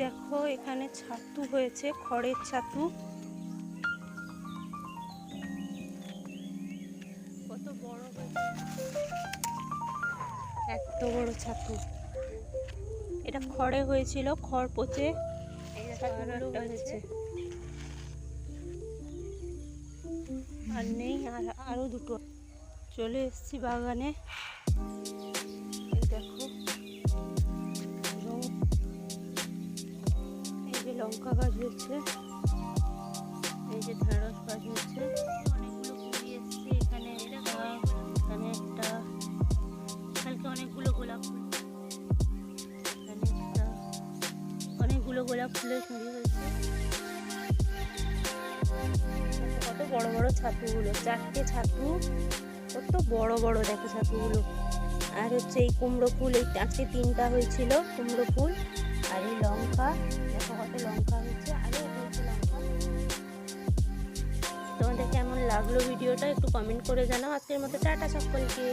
দেখো এখানে ছাতু হয়েছে, খড়ের ছাতু। কত বড় হয়েছে, এত বড় ছাতু। এটা খড়ে হয়েছিল, খড় পচে ছাতুগুলো হয়েছে। আর নেই, আর আরো দুটো। চলে এসেছি বাগানে। এই দেখো, এই যে লঙ্কা গাছ হয়েছে, এই যে ঢেঁড়স গাছ হয়েছে। অনেকগুলো কুড়ি এসছে এখানে, এখানে একটা, কালকে অনেকগুলো গোলাপ ফুল, এখানে একটা, অনেকগুলো গোলাপ ফুলের কুড়ি হয়েছে। কত বড় বড় ছাতুগুলো, 4টে ছাতু, কত বড় বড় দেখো ছাতুগুলো। আর হচ্ছে এই কুমড়ো ফুল, এই আজকে 3টা হয়েছিল কুমড়ো ফুল। আর এই লঙ্কা, দেখো কত লঙ্কা হয়েছে, আরও হয়েছে লঙ্কা। তোমাদের কেমন লাগলো ভিডিওটা একটু কমেন্ট করে জানাও। আজকের মতো টাটা সকলকে।